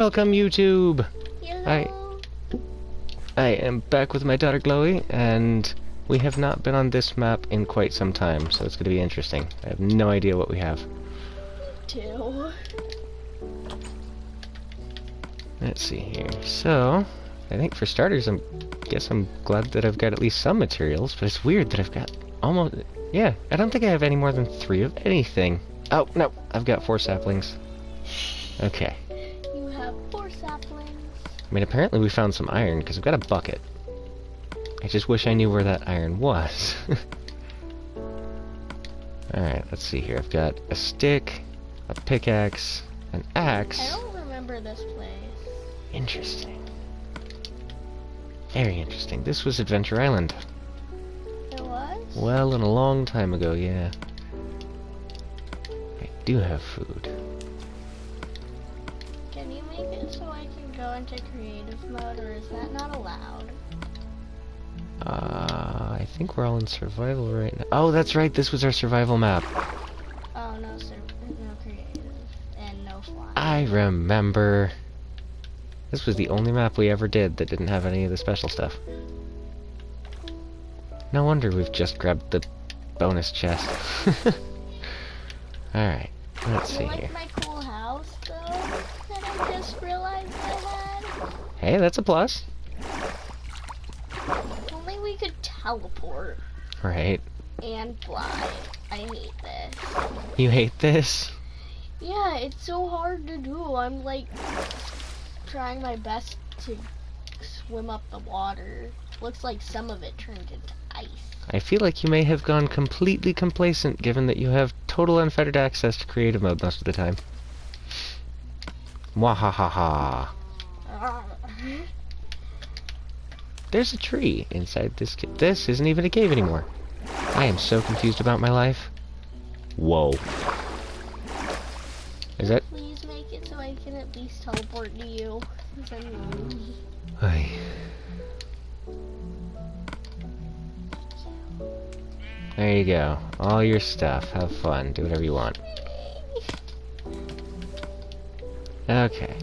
Welcome, YouTube! Hello. I am back with my daughter Glowy, and we have not been on this map in quite some time, so it's going to be interesting. I have no idea what we have. Two. Let's see here. So, I think for starters, I'm glad that I've got at least some materials, but it's weird that I've got almost... Yeah, I don't think I have any more than 3 of anything. Oh, no, I've got 4 saplings. Okay. You have 4 saplings. I mean, apparently we found some iron, because I've got a bucket. I just wish I knew where that iron was. Alright, let's see here. I've got a stick, a pickaxe, an axe. I don't remember this place. Interesting. Very interesting. This was Adventure Island. It was? Well, and a long time ago, yeah. I do have food. Can you make it so I can go into creative mode, or is that not allowed? I think we're all in survival right now. Oh, that's right, this was our survival map. Oh, no, sir. No creative. And no flying. I remember. This was the only map we ever did that didn't have any of the special stuff. No wonder we've just grabbed the bonus chest. Alright, let's see You like here. my cool house, though, that I just realized I had? Hey, that's a plus. If only we could teleport Right. and fly. I hate this. You hate this? Yeah, it's so hard to do. I'm like trying my best to swim up the water. Looks like some of it turned into ice. I feel like you may have gone completely complacent given that you have total unfettered access to creative mode most of the time. Mwahaha. There's a tree inside this cave. This isn't even a cave anymore. I am so confused about my life. Whoa. Is that... Please make it so I can at least teleport to you. 'Cause I'm lonely. Ay. There you go. All your stuff. Have fun. Do whatever you want. Okay.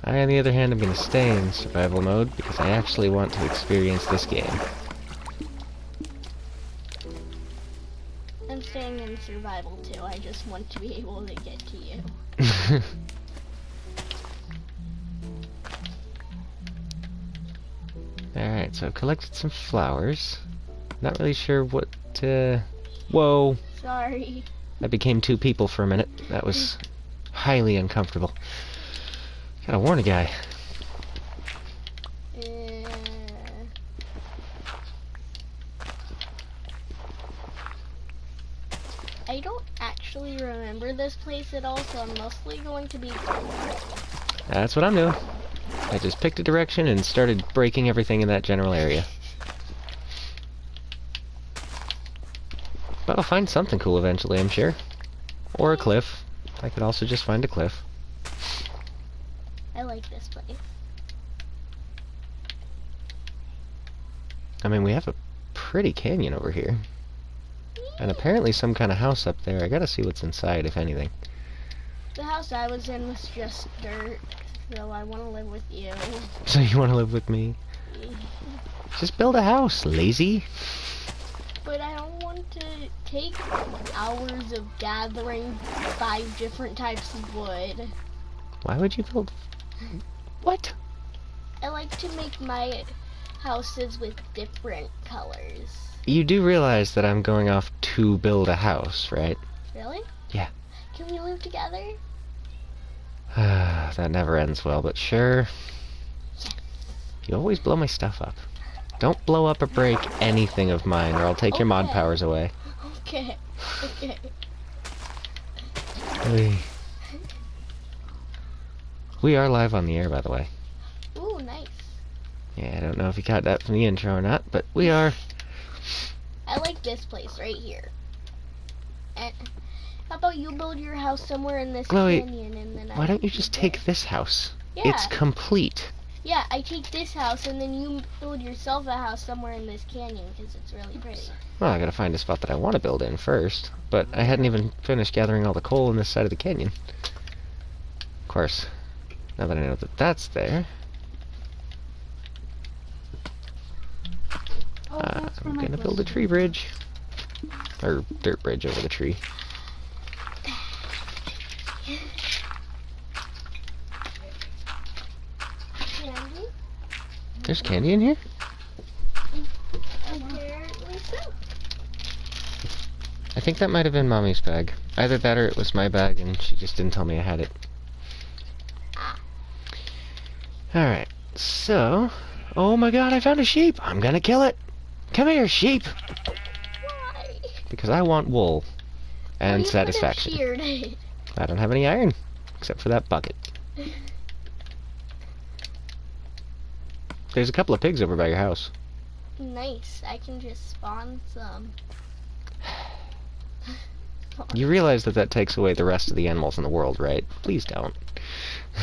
I, on the other hand, am going to stay in survival mode because I actually want to experience this game. I'm staying in survival too. I just want to be able to get to you. Alright, so I've collected some flowers. Not really sure what to... Whoa! Sorry. I became 2 people for a minute. That was highly uncomfortable. Gotta warn a guy. I don't actually remember this place at all, so I'm mostly going to be... That's what I'm doing. I just picked a direction and started breaking everything in that general area. But I'll find something cool eventually, I'm sure. Or a cliff. I could also just find a cliff. I like this place. I mean, we have a pretty canyon over here. And apparently some kind of house up there. I gotta see what's inside, if anything. The house I was in was just dirt, so I want to live with you. So you want to live with me? Just build a house, lazy. But I don't want to take hours of gathering 5 different types of wood. Why would you build... What? I like to make my houses with different colors. You do realize that I'm going off to build a house, right? Really? Yeah. Can we live together? That never ends well, but sure. Yes. You always blow my stuff up. Don't blow up or break anything of mine, or I'll take your mod Okay. powers away. Okay. Okay. Hey. We are live on the air, by the way. Ooh, nice. Yeah, I don't know if you caught that from the intro or not, but we are. I like this place right here. And how about you build your house somewhere in this Glowy, canyon, and then why I don't you keep just it? take this house? Yeah. It's complete. Yeah, I take this house, and then you build yourself a house somewhere in this canyon, because it's really pretty. Well, I gotta find a spot that I want to build in first, but I hadn't even finished gathering all the coal in this side of the canyon. Of course, Now that I know that that's there, Oh, that's I'm gonna build a tree bridge. Or dirt bridge over the tree. Candy? There's candy in here? Apparently so. I think that might have been Mommy's bag. Either that or it was my bag and she just didn't tell me I had it. Alright, so... Oh my god, I found a sheep! I'm gonna kill it! Come here, sheep! Why? Because I want wool. And You satisfaction. could have sheared it. I don't have any iron. Except for that bucket. There's a couple of pigs over by your house. Nice. I can just spawn some. You realize that that takes away the rest of the animals in the world, right? Please don't.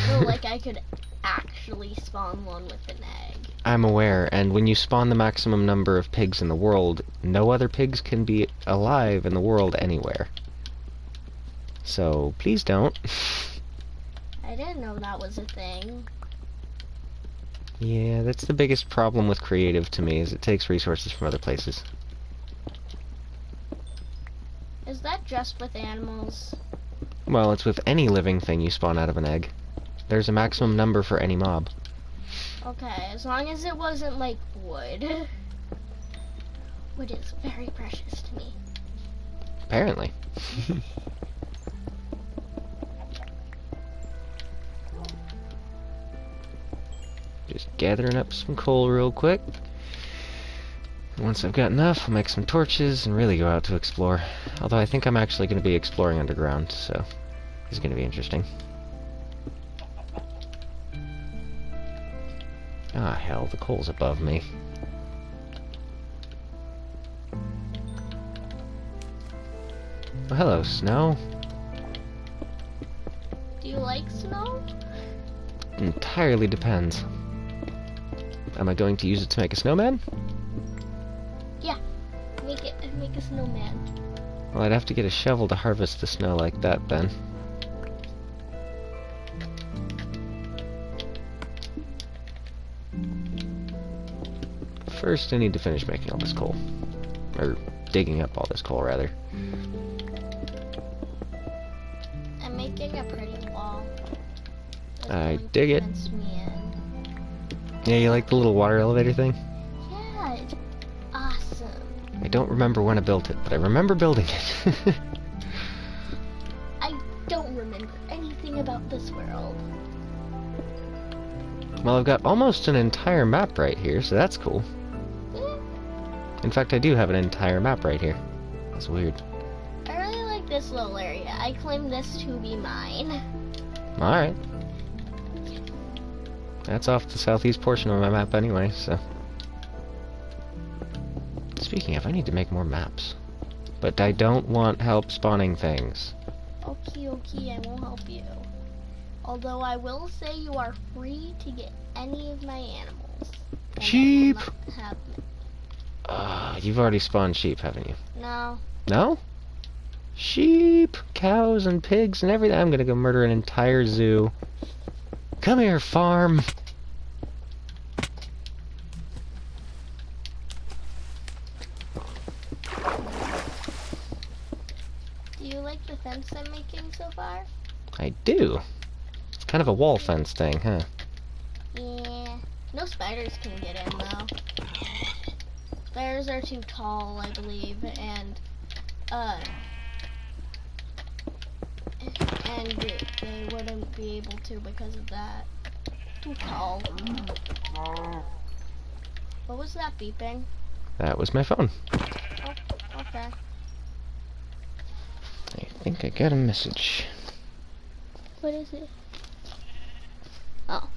So, like, I could actually spawn one with an egg. I'm aware, and when you spawn the maximum number of pigs in the world, no other pigs can be alive in the world anywhere. So, please don't. I didn't know that was a thing. Yeah, that's the biggest problem with creative to me, is it takes resources from other places. Is that just with animals? Well, it's with any living thing you spawn out of an egg. There's a maximum number for any mob. Okay, as long as it wasn't like wood. Wood is very precious to me. Apparently. Just gathering up some coal real quick. Once I've got enough, I'll make some torches and really go out to explore. Although I think I'm actually going to be exploring underground, so it's going to be interesting. Ah, hell, the coal's above me. Oh, hello, snow. Do you like snow? Entirely depends. Am I going to use it to make a snowman? Yeah. Make a snowman. Well, I'd have to get a shovel to harvest the snow like that, then. First, I need to finish making all this coal. Or digging up all this coal, rather. I'm making a pretty wall. That's I going to dig it. fence me in. Yeah, you like the little water elevator thing? Yeah, it's awesome. I don't remember when I built it, but I remember building it. I don't remember anything about this world. Well, I've got almost an entire map right here, so that's cool. Yeah. In fact, I do have an entire map right here. That's weird. I really like this little area. I claim this to be mine. Alright. That's off the southeast portion of my map anyway, so... Speaking of, I need to make more maps. But I don't want help spawning things. Okay, I won't help you. Although I will say you are free to get any of my animals. And Sheep! I will not have You've already spawned sheep, haven't you? no. No? Sheep, cows, and pigs, and everything. I'm gonna go murder an entire zoo. Come here, farm! Do you like the fence I'm making so far? I do. It's kind of a wall fence thing, huh? Yeah. No spiders can get in though. Spiders are too tall, I believe, and they wouldn't be able to because of that. Too tall. What was that beeping? That was my phone. Oh, okay. I think I got a message. What is it? Oh.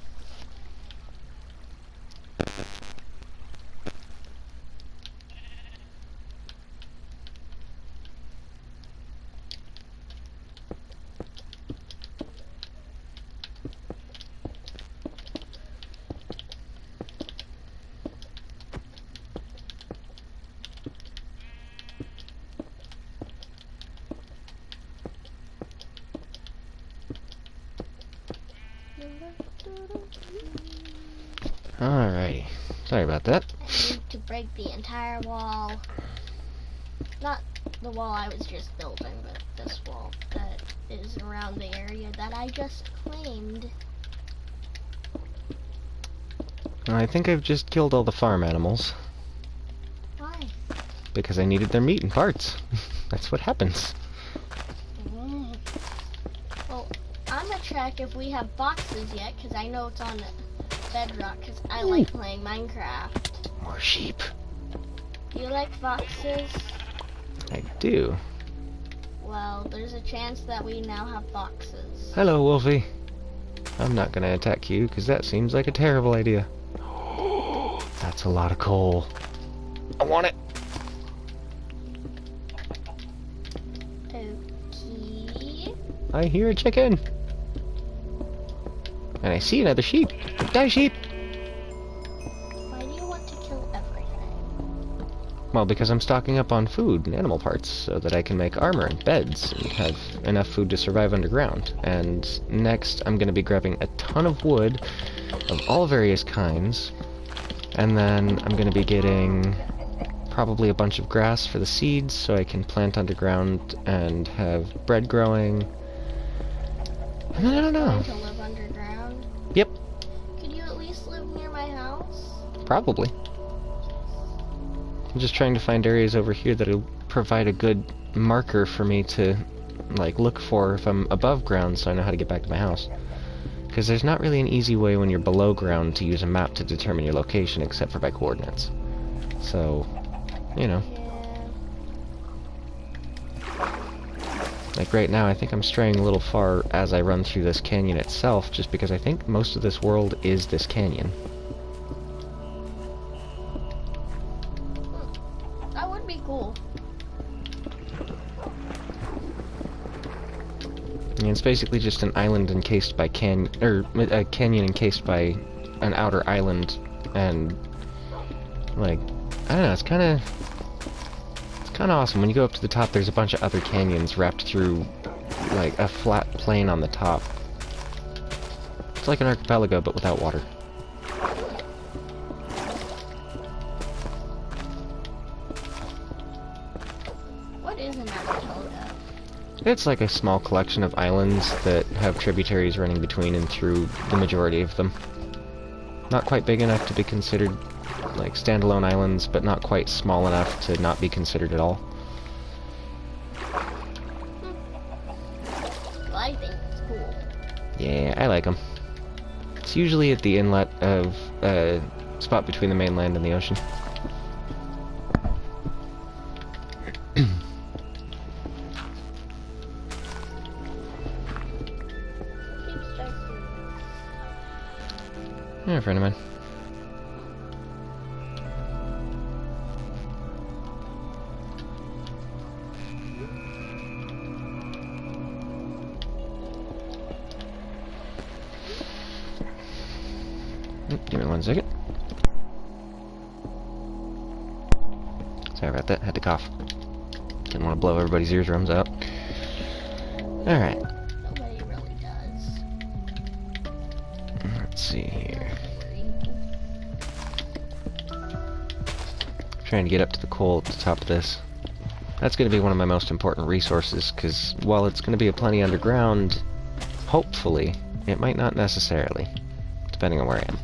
Alrighty. Sorry about that. I need to break the entire wall. Not the wall I was just building, but this wall that is around the area that I just claimed. I think I've just killed all the farm animals. Why? Because I needed their meat and parts. That's what happens. Well, I'm gonna check if we have boxes yet, because I know it's on Bedrock, because I like playing Minecraft. More sheep. Do you like boxes? I do. Well, there's a chance that we now have boxes. Hello, Wolfie. I'm not gonna attack you, because that seems like a terrible idea. That's a lot of coal. I want it. Okay. I hear a chicken. And I see another sheep. Die, sheep! Why do you want to kill everything? Well, because I'm stocking up on food and animal parts so that I can make armor and beds and have enough food to survive underground. And next, I'm going to be grabbing a ton of wood of all various kinds. And then I'm going to be getting probably a bunch of grass for the seeds so I can plant underground and have bread growing. And then I don't know. To live underground? Yep, Could you at least live near my house? probably. I'm just trying to find areas over here that'll provide a good marker for me to, like, look for if I'm above ground so I know how to get back to my house. Because there's not really an easy way when you're below ground to use a map to determine your location except for by coordinates. So, you know. Yeah. Like right now, I think I'm straying a little far as I run through this canyon itself, just because I think most of this world is this canyon. That would be cool. I mean, it's basically just an island encased by a canyon encased by an outer island, and like, I don't know, it's kind of awesome. When you go up to the top, there's a bunch of other canyons wrapped through like a flat plain on the top. It's like an archipelago, but without water. What is an archipelago? It's like a small collection of islands that have tributaries running between and through the majority of them. Not quite big enough to be considered like standalone islands, but not quite small enough to not be considered at all. Well, I think it's cool. Yeah, I like them. It's usually at the inlet of a spot between the mainland and the ocean. Yeah, a friend of mine. Give me 1 second. Sorry about that, had to cough. Didn't want to blow everybody's eardrums out. Alright. Nobody really does. Let's see here. Trying to get up to the coal at the top of this. That's going to be one of my most important resources, because while it's going to be a plenty underground, hopefully, it might not necessarily, depending on where I am.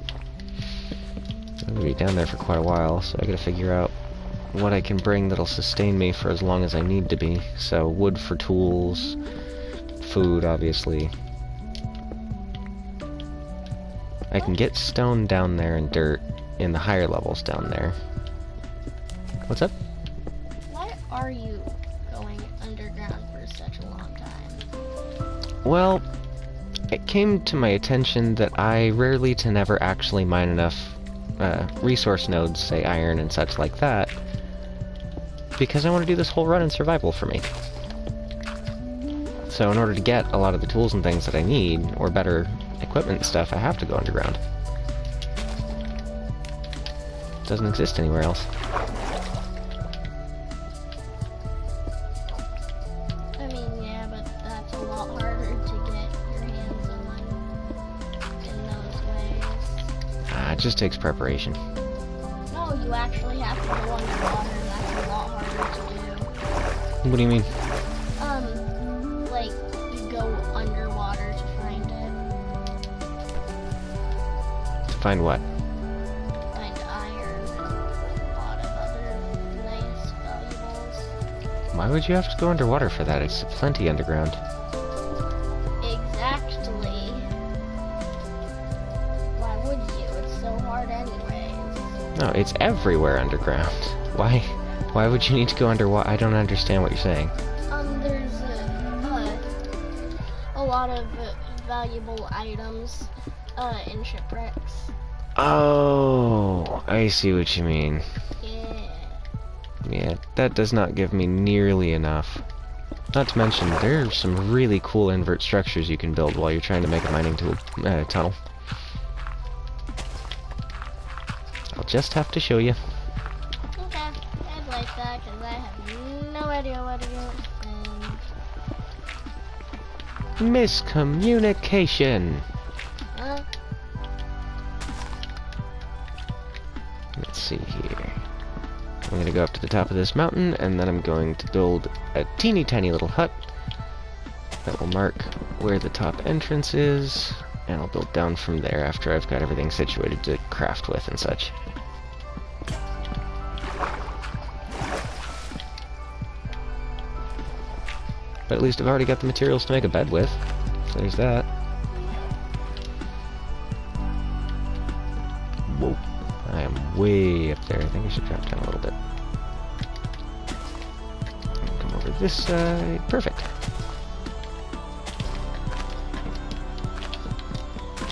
I'm going to be down there for quite a while, so I got to figure out what I can bring that'll sustain me for as long as I need to be. So wood for tools, food, obviously. I can get stone down there and dirt in the higher levels down there. What's up? Why are you going underground for such a long time? Well, it came to my attention that I rarely to never actually mine enough resource nodes, say iron and such like that, because I want to do this whole run in survival for me. So in order to get a lot of the tools and things that I need, or better equipment and stuff, I have to go underground. It doesn't exist anywhere else. I mean, yeah, but that's a lot harder to get your hands on in those it just takes preparation. No, you actually have to go underwater, and that's a lot harder to do. What do you mean? Like, you go underwater to find it. To find what? Find iron and a lot of other nice valuables. Why would you have to go underwater for that? It's plenty underground. Exactly. Why would you? It's so hard anyways. No, it's everywhere underground. Why would you need to go underwater? I don't understand what you're saying. There's a lot of valuable items in shipwrecks. Oh, I see what you mean. Yeah. Yeah, that does not give me nearly enough. Not to mention, there are some really cool invert structures you can build while you're trying to make a mining tunnel. I'll just have to show you. Okay, I'd like that because I have no idea what it is. And Miscommunication. uh, Let's see here. I'm gonna go up to the top of this mountain, and then I'm going to build a teeny tiny little hut that will mark where the top entrance is, and I'll build down from there after I've got everything situated to craft with and such. But at least I've already got the materials to make a bed with, so there's that. Whoa. I am way up there. I think I should drop down a little bit. And come over this side. Perfect.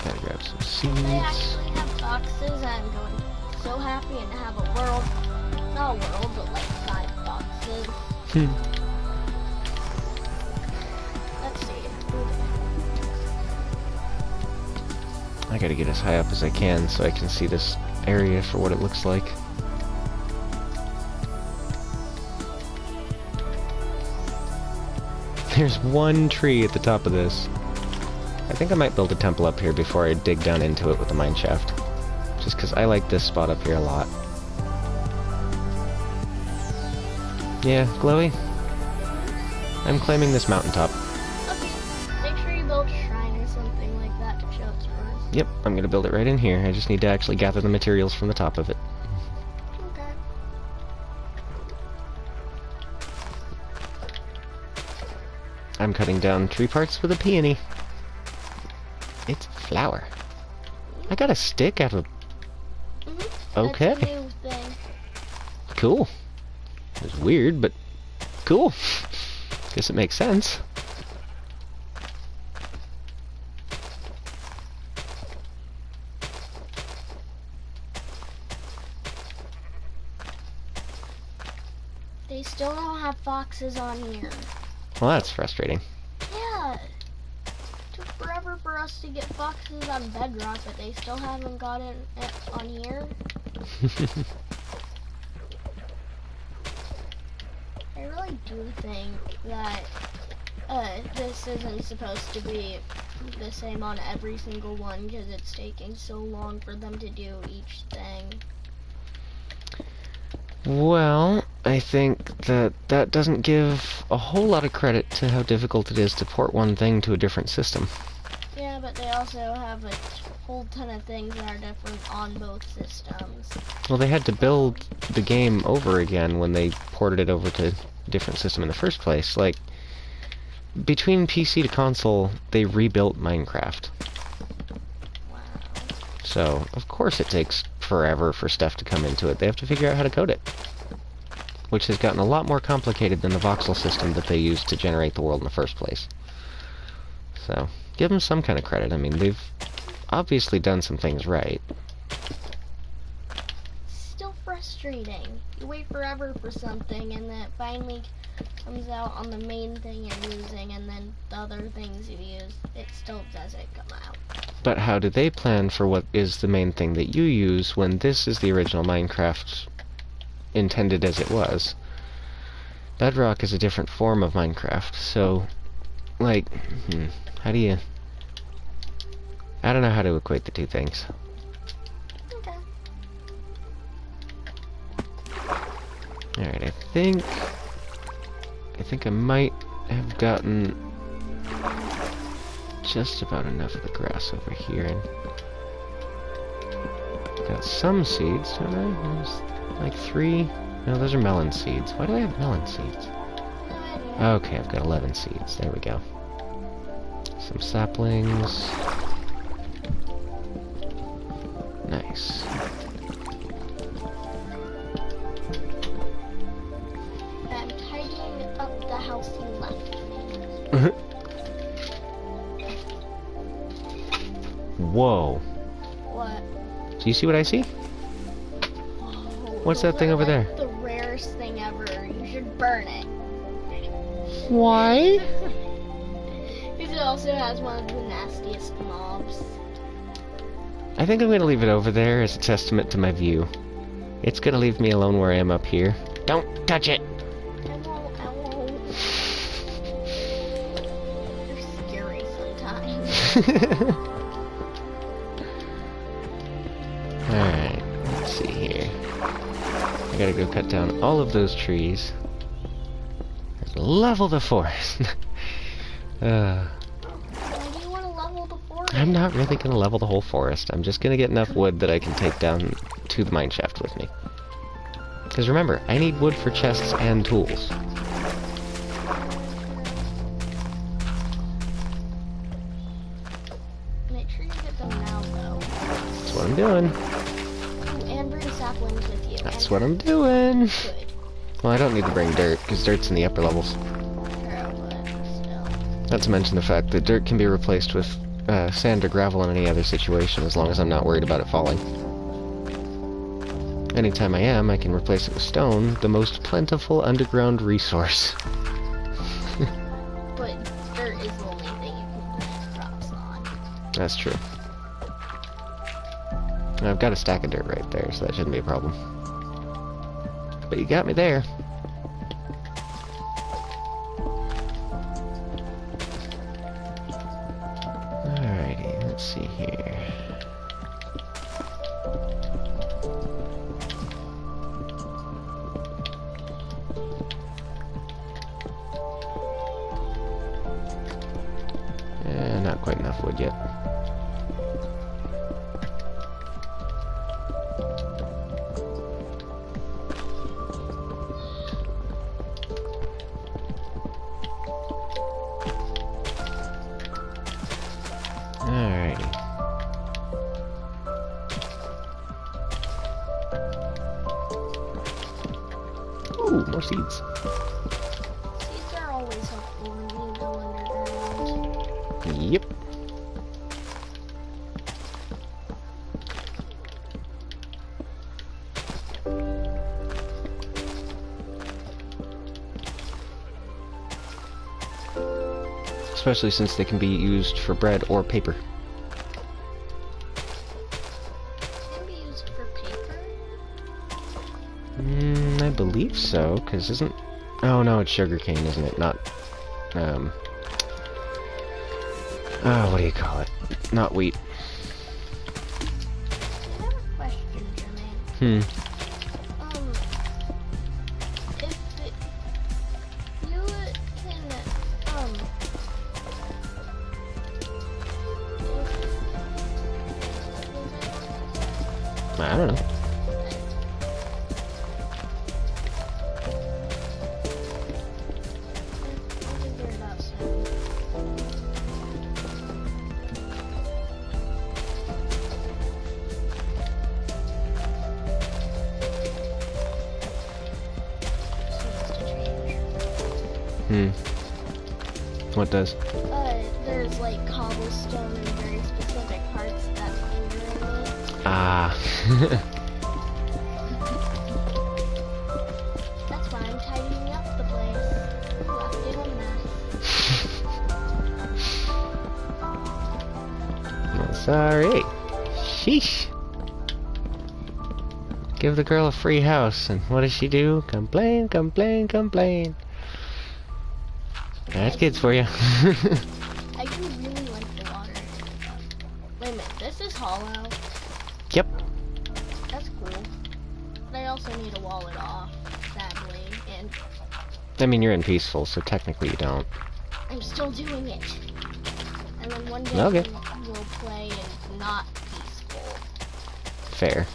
Gotta grab some they seeds. actually have foxes. I'm going to be so happy and have a world, not a world, but like 5 foxes. Let's see. I gotta get as high up as I can so I can see this area for what it looks like. There's one tree at the top of this. I think I might build a temple up here before I dig down into it with the mine shaft. Just because I like this spot up here a lot. Yeah, Glowy? I'm claiming this mountaintop. Okay, make sure you build a shrine or something like that to show it's yours. Yep, I'm gonna build it right in here. I just need to actually gather the materials from the top of it. Okay. I'm cutting down tree parts with a peony. It's flower. I got a stick out of... Okay. That's a new thing. Cool. It's weird, but cool. Guess it makes sense. They still don't have foxes on here. Well, that's frustrating. Yeah. Took forever for us to get foxes on Bedrock, but they still haven't gotten it on here. I really do think that this isn't supposed to be the same on every single one because it's taking so long for them to do each thing. Well, I think that doesn't give a whole lot of credit to how difficult it is to port one thing to a different system. Yeah, but they also have a whole ton of things that are different on both systems. Well, they had to build the game over again when they ported it over to a different system in the first place. Like, between PC to console, they rebuilt Minecraft. Wow. So, of course it takes forever for stuff to come into it. They have to figure out how to code it. Which has gotten a lot more complicated than the voxel system that they used to generate the world in the first place. So, give them some kind of credit. I mean, they've obviously done some things right. Still frustrating. You wait forever for something and then it finally comes out on the main thing you're using, and then the other things you use, it still doesn't come out. But how do they plan for what is the main thing that you use when this is the original Minecraft intended as it was? Bedrock is a different form of Minecraft, so, like, how do you... I don't know how to equate the two things. Alright, I think I might have gotten just about enough of the grass over here. And got some seeds, don't I? There's like 3. No, those are melon seeds. Why do I have melon seeds? Okay, I've got 11 seeds. There we go. Some saplings. Nice. I'm tidying up the house you left me. Whoa. What? Do you see what I see? What's that thing over there? The rarest thing ever. You should burn it. Why? Because it also has one of the nastiest mobs. I think I'm gonna leave it over there as a testament to my view. It's gonna leave me alone where I am up here. Don't touch it! I won't. You're scary sometimes. Alright, let's see here. I gotta go cut down all of those trees. Level the forest. Why do you want to level the forest? I'm not really gonna level the whole forest. I'm just gonna get enough wood that I can take down to the mine shaft with me. Because remember, I need wood for chests and tools. Make sure you get them now, though. That's what I'm doing. Ooh, and bring saplings with you. That's what I'm doing. Good. Well, I don't need to bring dirt, because dirt's in the upper levels. True, but still. Not to mention the fact that dirt can be replaced with sand or gravel in any other situation, as long as I'm not worried about it falling. Anytime I am, I can replace it with stone, the most plentiful underground resource. But dirt is the only thing you can plant crops on. That's true. And I've got a stack of dirt right there, so that shouldn't be a problem. But you got me there. Alrighty, let's see here. Not quite enough wood yet. Alrighty. Ooh, more seeds. Seeds are always helpful when you go underground. Yep. Especially since they can be used for bread or paper. Can be used for paper? I believe so, because isn't... Oh no, it's sugarcane, isn't it? Not, oh, what do you call it? Not wheat. I have a question, Jermaine. Hmm. If you can, I don't know. I'll figure it out soon. What does? There's like cobblestone in very specific parts that's hindering me. Ah. That's why I'm tidying up the place. Left it a mess. Well, sorry. Sheesh. Give the girl a free house, and what does she do? Complain, complain, complain. That's kids for you. I do really like the water. Wait a minute, this is hollow. Yep. That's cool. But I also need to wall it off, sadly. then. I mean, you're in peaceful, so technically you don't. I'm still doing it. And then one day Okay. we'll play in not peaceful. Fair.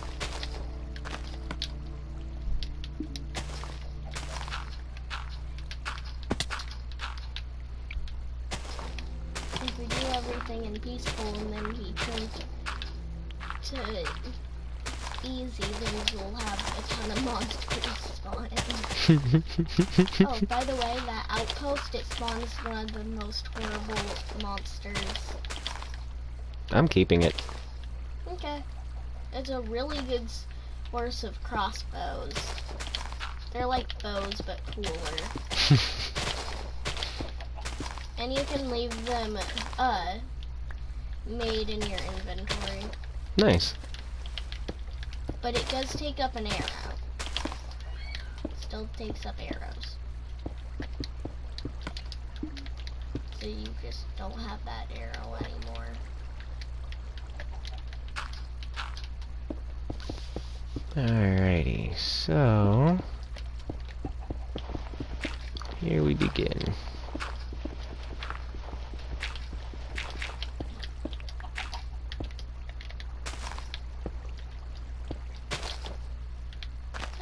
If we do everything in peaceful and then he turns to easy, then we'll have a ton of monsters spawning. Oh, by the way, that outpost, it spawns one of the most horrible monsters. I'm keeping it. Okay. It's a really good source of crossbows. They're like bows, but cooler. And you can leave them, made in your inventory. Nice. But it does take up an arrow. Still takes up arrows. So you just don't have that arrow anymore. Alrighty, so here we begin.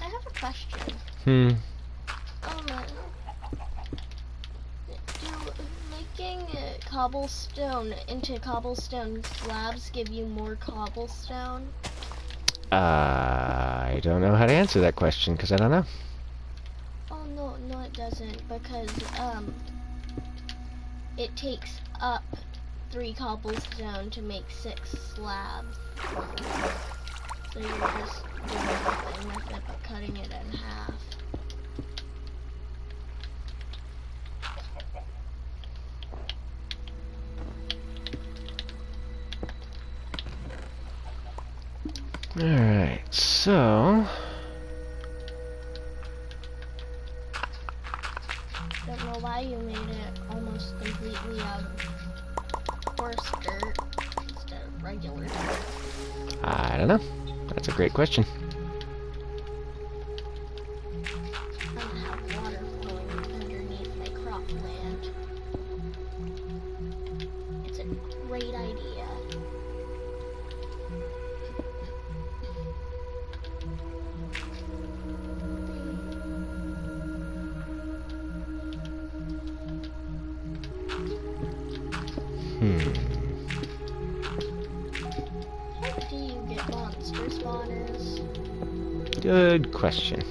I have a question. Hmm. Do making cobblestone into cobblestone slabs give you more cobblestone? I don't know how to answer that question because I don't know. Oh no, it doesn't, because it takes up 3 cobblestone to make 6 slabs. So you're just doing nothing with it but cutting it in half. Alright, so Don't know why you made it almost completely out of horse dirt instead of regular dirt. I don't know. That's a great question. I don't have water flowing underneath my cropland. It's a great idea. How do you get monster spawners? Good question.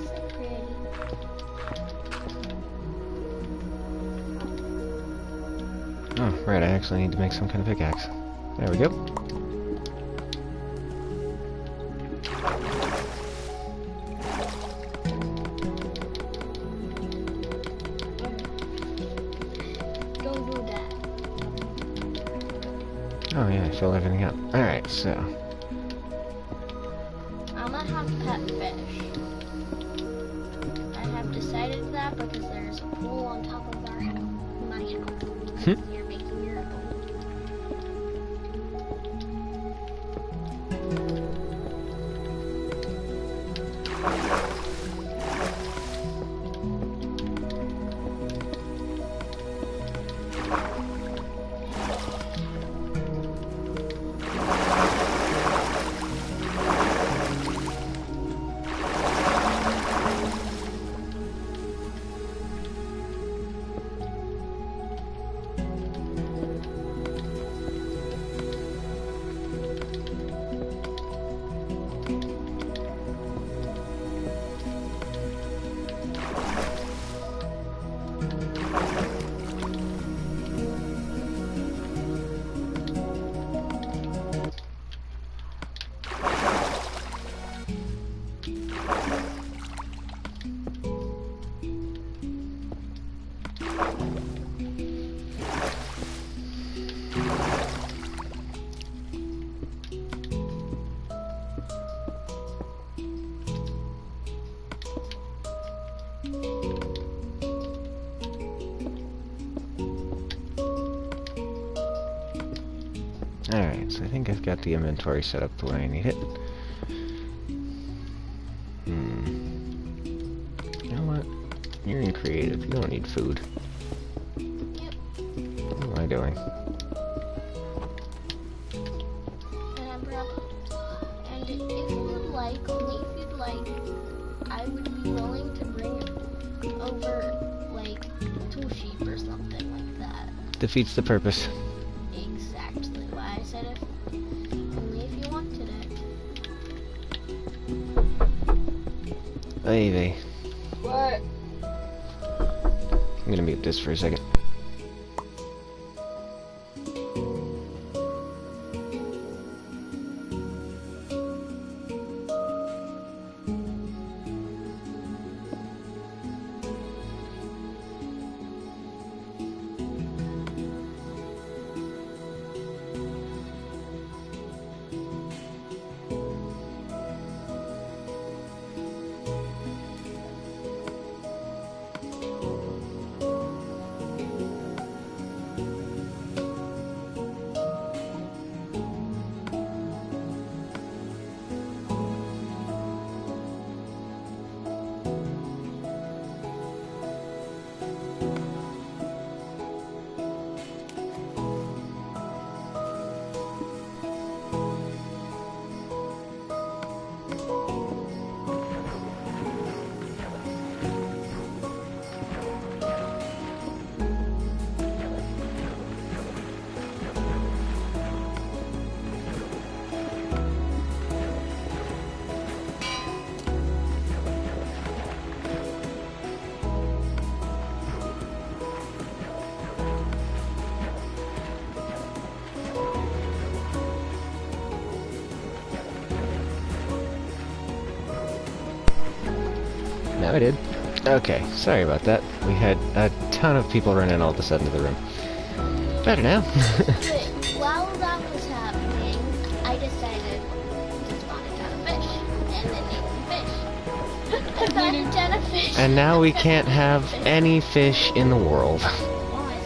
So pretty. Oh, right, I actually need to make some kind of pickaxe. There we go. Go do that. Oh yeah, I filled everything up. Alright, so I'm gonna have pet fish. I have decided that because there's a pool on top of our house, my house. You're making your own. Alright, so I think I've got the inventory set up the way I need it. You know what? You're in creative. You don't need food. Yep. What am I doing? And if you would like, only if you'd like, I would be willing to bring over, like, tool sheep or something like that. Defeats the purpose. Exactly why I said if, only if you wanted it. Ivy. What? I'm gonna mute this for a second. Now I did. Okay, sorry about that. We had a ton of people run in all of a sudden to the room. Better now. But while that was happening, I decided to spawn a ton of fish. And then name them fish. I found a ton of fish. And now we can't have any fish in the world. Why?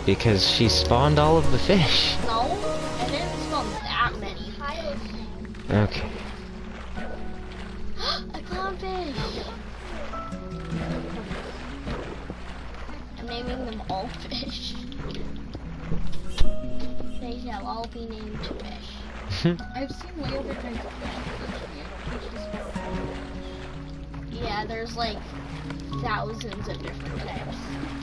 Because she spawned all of the fish. No, I didn't spawn that many fish. Okay. A clownfish! I'm naming them all fish. They shall all be named fish. I've seen way other kinds of fish. Yeah, there's like thousands of different types.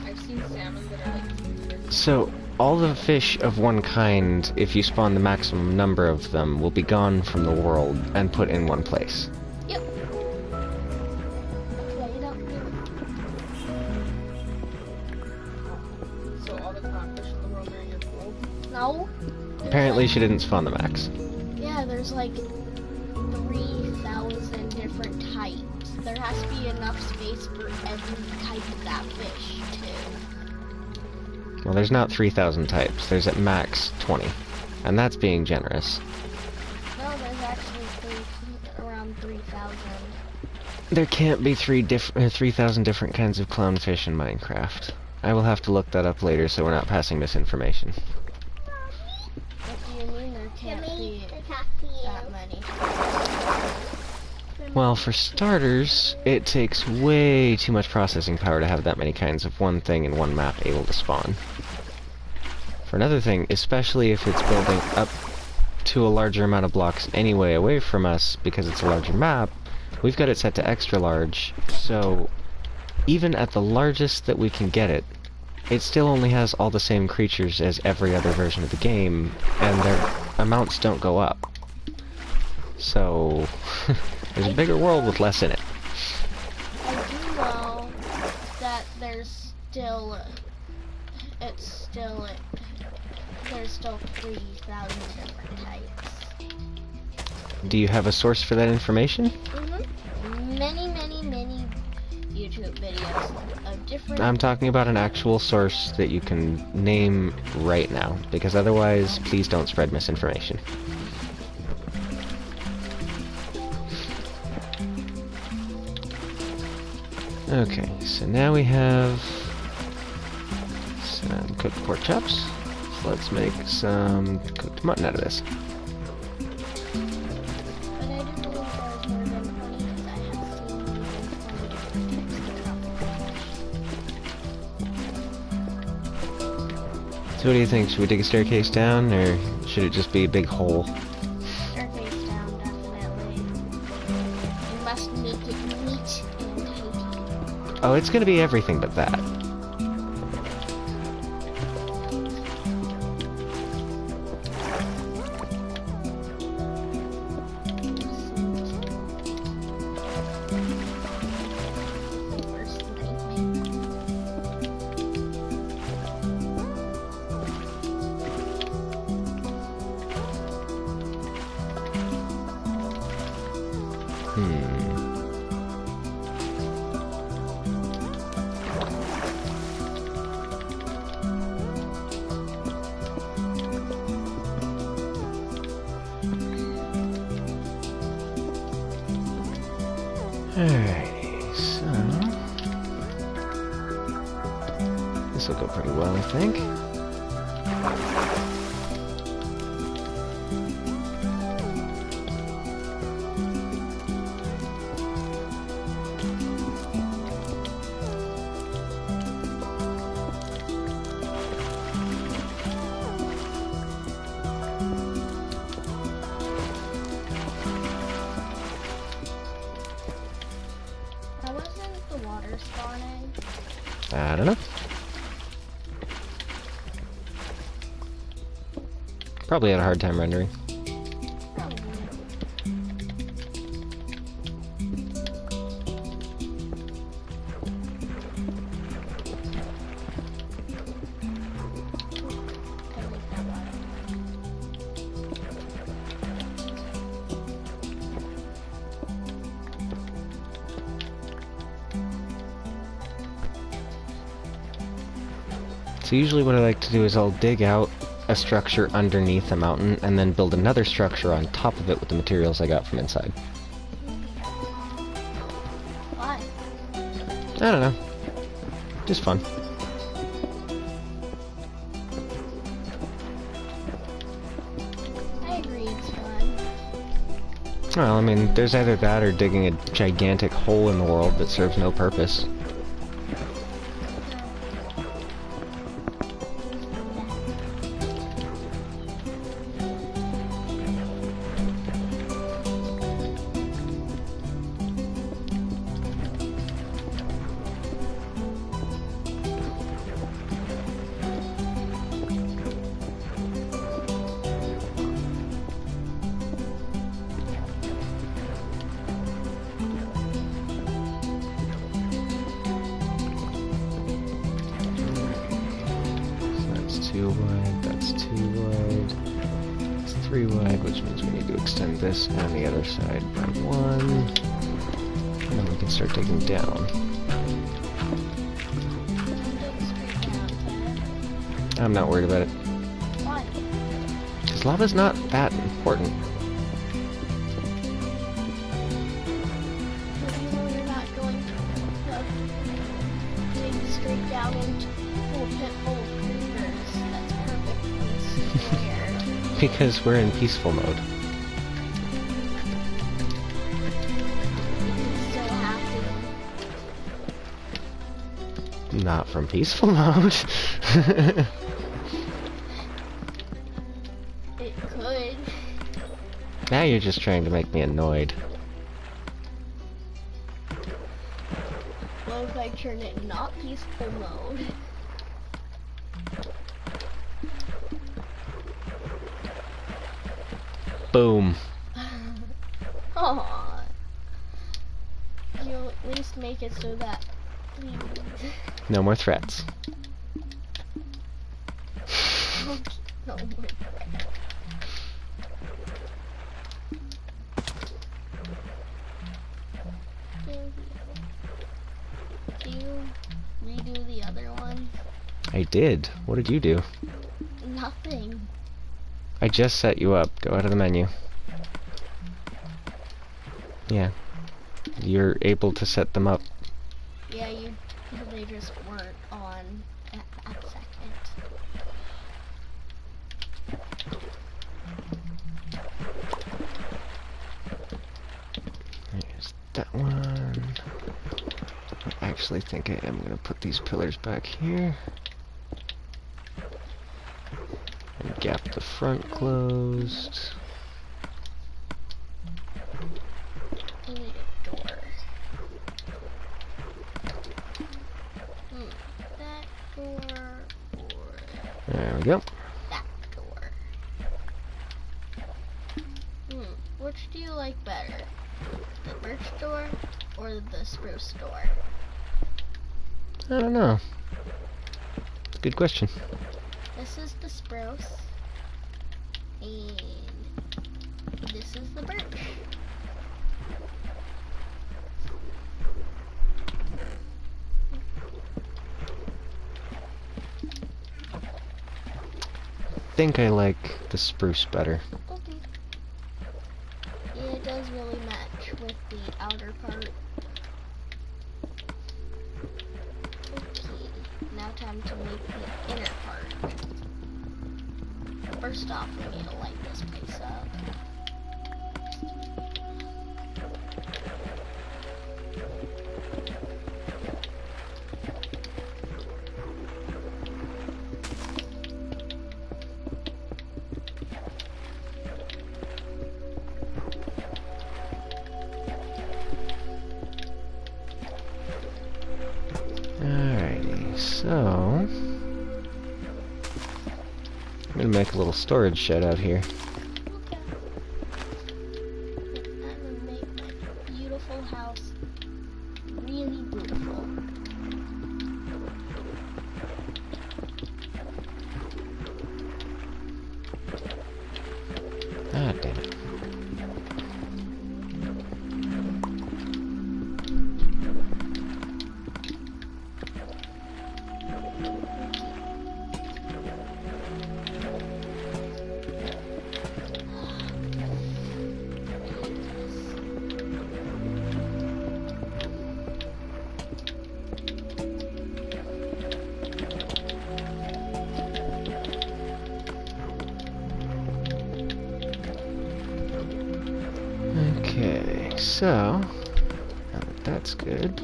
I've seen salmon that are like... So, all the fish of one kind, if you spawn the maximum number of them, will be gone from the world and put in one place. Yep. That's why you don't do it. So all the clownfish in the world are in your pool? No. Apparently she didn't spawn the max. Yeah, there's like 3,000 different types. There has to be enough space for every type of that fish, too. Well, there's not 3,000 types. There's at max 20. And that's being generous. No, there's actually around 3,000. There can't be 3,000 different kinds of clownfish in Minecraft. I will have to look that up later so we're not passing misinformation. What do you mean there can't be that many? Well, for starters, it takes way too much processing power to have that many kinds of one thing in one map able to spawn. For another thing, especially if it's building up to a larger amount of blocks anyway away from us because it's a larger map, we've got it set to extra large, so even at the largest that we can get it, it still only has all the same creatures as every other version of the game, and their amounts don't go up. So, there's a bigger world with less in it. I do know that there's still, there's still 3,000 different types. Do you have a source for that information? Mm-hmm. Many YouTube videos of different... I'm talking about an actual source that you can name right now, because otherwise, please don't spread misinformation. Okay, so now we have some cooked pork chops. So let's make some cooked mutton out of this. But I do believe there was more than 20 because I have seen more than 20 different types of tropical fish. So what do you think? Should we dig a staircase down, or should it just be a big hole? Staircase down, definitely. You must make it neat and tidy. Oh, it's gonna be everything but that. Worst nightmare. Alrighty, so this will go pretty well, I think. How wasn't the water spawning? I don't know. Probably had a hard time rendering. Probably. Gotta make that water. So usually what I like to do is I'll dig out a structure underneath a mountain and then build another structure on top of it with the materials I got from inside. Why? I don't know. Just fun. I agree, it's fun. Well, I mean, there's either that or digging a gigantic hole in the world that serves no purpose. Too wide, that's too wide. It's 3 wide, which means we need to extend this and the other side by 1. And then we can start digging down. Dig straight down, Ted. I'm not worried about it. Why? Because lava's not that important. But you know you're not going to dig straight down into a pit full of creepers. That's perfectly square. Because we're in peaceful mode. You still have to. Not from peaceful mode. It could. Now you're just trying to make me annoyed. What if I turn it not peaceful mode? Boom. Aww. You'll at least make it so that No more threats. no. Do you redo the other one? I did. What did you do? Nothing. I just set you up. Go out of the menu. Yeah. You're able to set them up. Yeah, they just weren't on at second. There's that one. I actually think I am gonna put these pillars back here. And gap the front closed. I need a door. That door or There we go. that door. Which do you like better? The birch door or the spruce door? I don't know. Good question. This is the spruce. And this is the birch. I think I like the spruce better. Okay. Yeah, it does really match with the outer part. Okay, now time to make the inner part. First off, we need to light this place up. Alrighty, so I'm gonna make a little storage shed out here. Okay. I'm gonna make my beautiful house really beautiful. Ah, damn it. Okay, so now that that's good.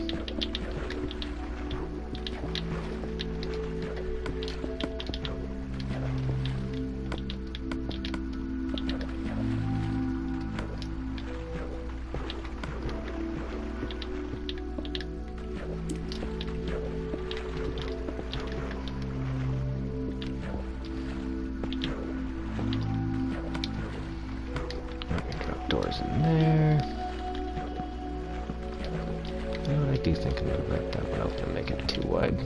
Doors in there. You know what, I do think I'm gonna break that one open and make it too wide.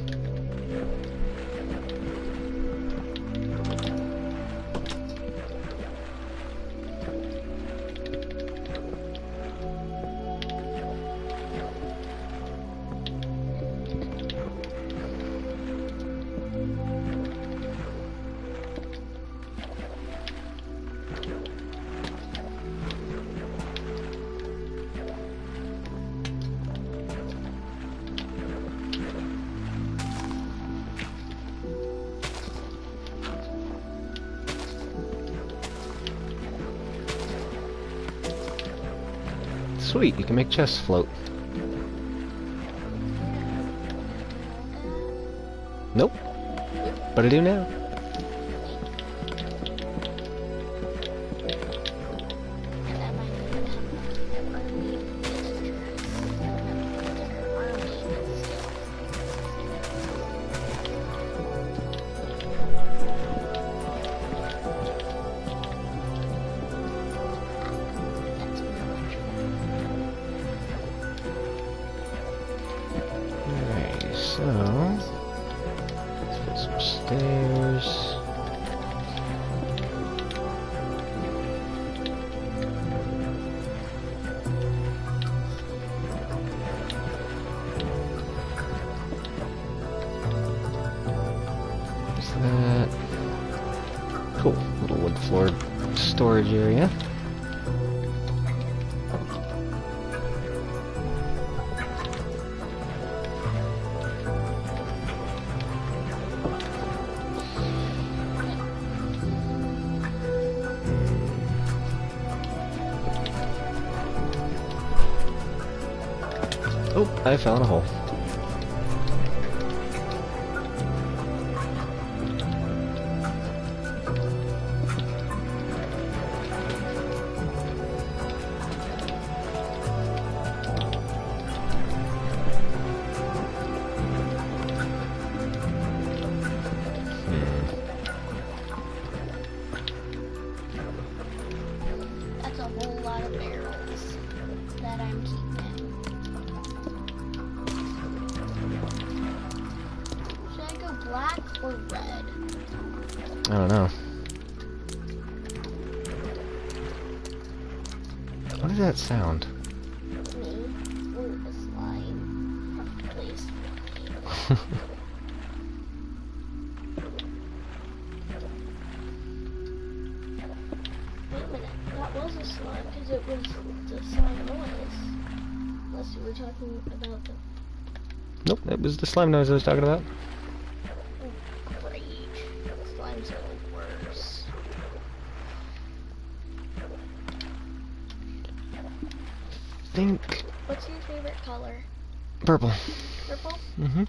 Sweet, you can make chests float. Nope. But I do now. And I might even have army Alright, so let's put some stairs. There's that. Cool, little wood floored storage area. Oh, I fell in a hole. That's a whole lot of barrels that I'm keeping. Should I go black or red? I don't know. What is that sound? Me? Ooh, a slime. Please. Wait a minute. That was a slime because it was the slime noise. Unless you were talking about the Nope, that was the slime noise I was talking about. great. Slimes are the worst. Think What's your favorite color? purple. Purple? Mm-hmm.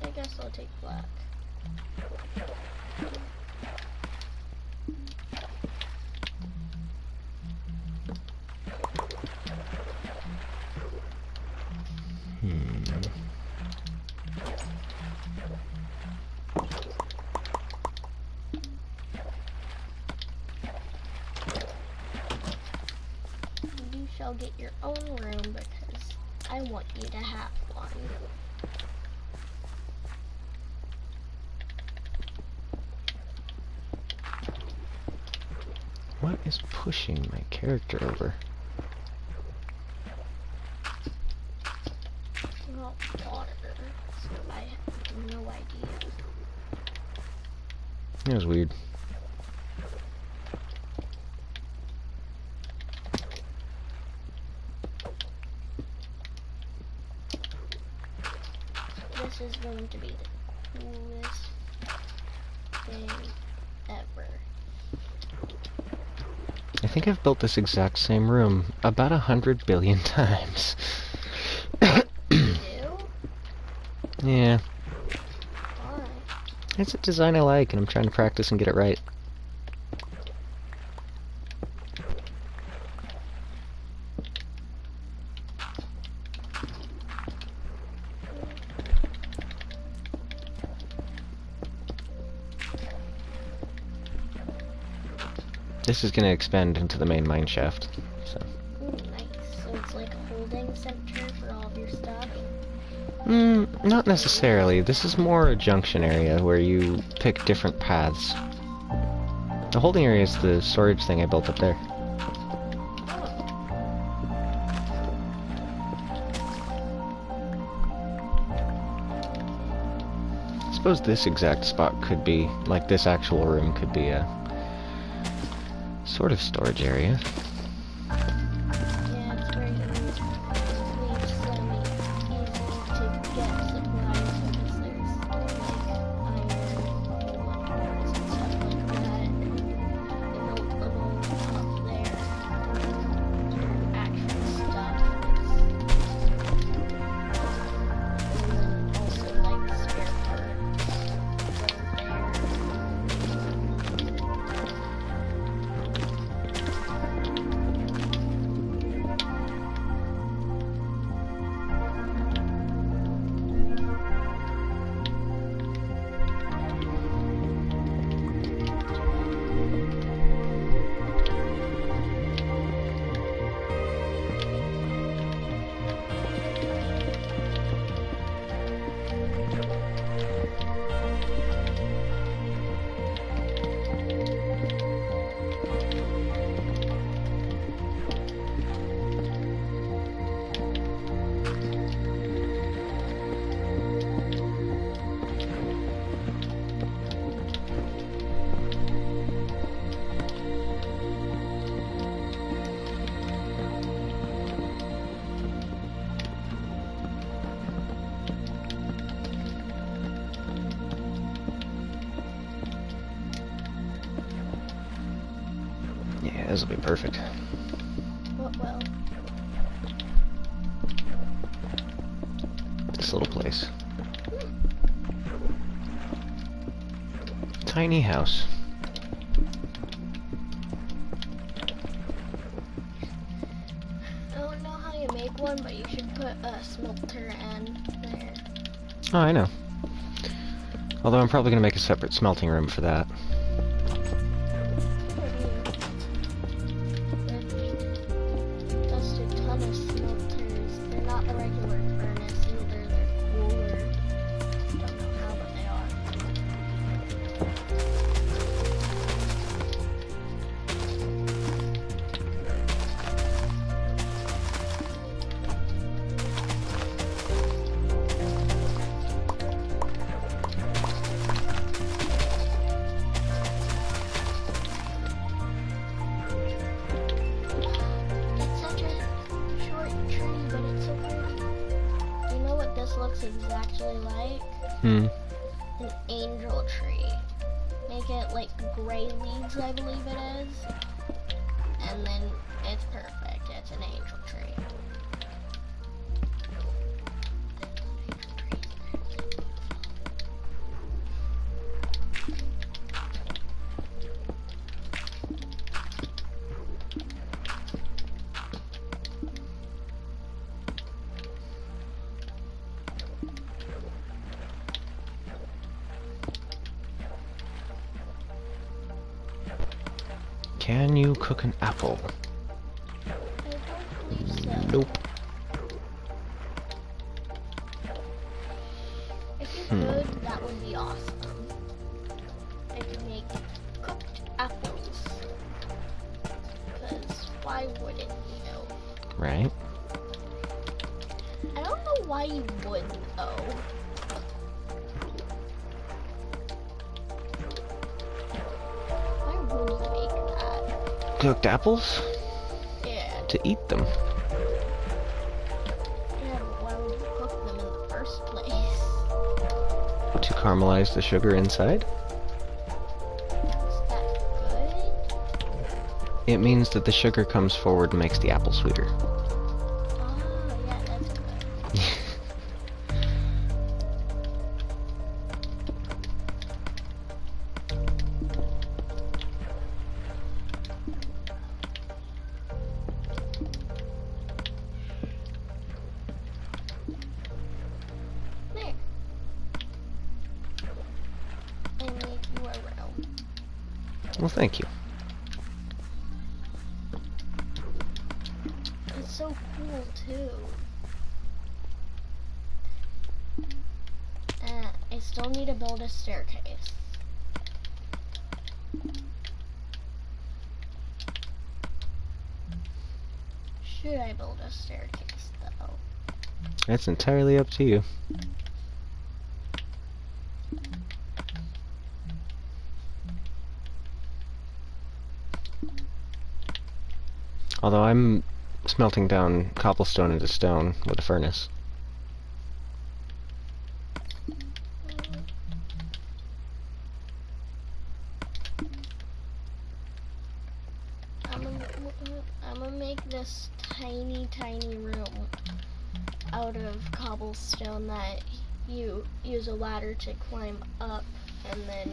I guess I'll take black. You shall get your own room because I want you to have one. What is pushing my character over? Not water, so I have no idea. That was weird. This is going to be the coolest thing ever. I think I've built this exact same room about 100 billion times. You? Yeah, Why? it's a design I like, and I'm trying to practice and get it right. This is gonna expand into the main mine shaft, so. Ooh, nice. So it's like a holding center for all of your stuff. Not necessarily. This is more a junction area where you pick different paths. The holding area is the storage thing I built up there. I suppose this exact spot could be, like this actual room could be a sort of storage area. Yeah, it's where you leave some easy to get supplies because there's like iron and stuff like that. And the little up there, your actual stuff and then also like spare parts go there. Yeah, this will be perfect. What will? This little place. Tiny house. I don't know how you make one, but you should put a smelter in there. Oh, I know. Although I'm probably going to make a separate smelting room for that. Just a ton of smelters. They're not the regular furnace either. They're cooler. Don't know how, but they are. It's such a short tree, but it's so pretty. You know what this looks exactly like? Hmm. An angel tree. Make it like gray leaves, I believe it is. And then it's perfect. It's an angel tree. Can you cook an apple? I don't believe so. Nope. If you could, that would be awesome. I could make cooked apples. Because why wouldn't you? Right? I don't know why you wouldn't though. Why would you make that? Cooked apples? Yeah. To eat them. Yeah, but why would you cook them in the first place? To caramelize the sugar inside. Is that good? It means that the sugar comes forward and makes the apple sweeter. Oh, yeah, that's good. There. And make you a room. Well, thank you. It's so cool too. I still need to build a staircase. Should I build a staircase though? That's entirely up to you. Although I'm smelting down cobblestone into stone with a furnace. I'm gonna make this tiny room out of cobblestone that you use a ladder to climb up, and then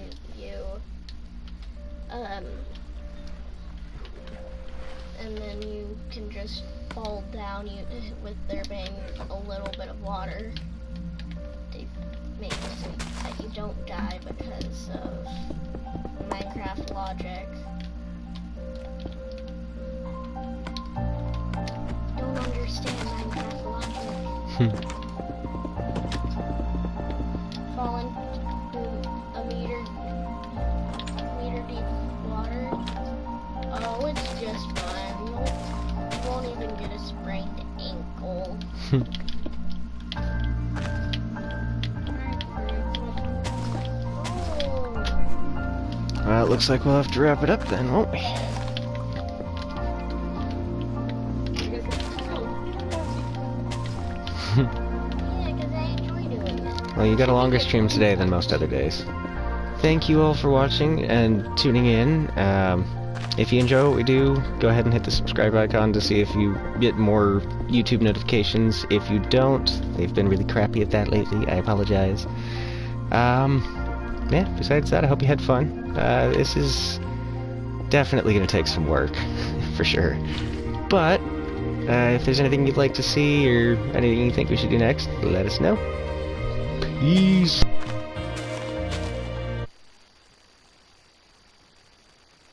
you can just fall down with there being a little bit of water to make it so that you don't die because of Minecraft logic. Don't understand Minecraft logic. Falling through a meter deep water. Oh, it's just fun. You won't even get a sprained ankle. Well, it looks like we'll have to wrap it up then, won't we? Yeah, because I enjoy doing it. Well, you got a longer stream today than most other days. thank you all for watching and tuning in. If you enjoy what we do, go ahead and hit the subscribe icon to see if you get more YouTube notifications. If you don't, they've been really crappy at that lately. I apologize. Yeah, besides that, I hope you had fun. This is definitely going to take some work, for sure. But, if there's anything you'd like to see or anything you think we should do next, let us know. Peace!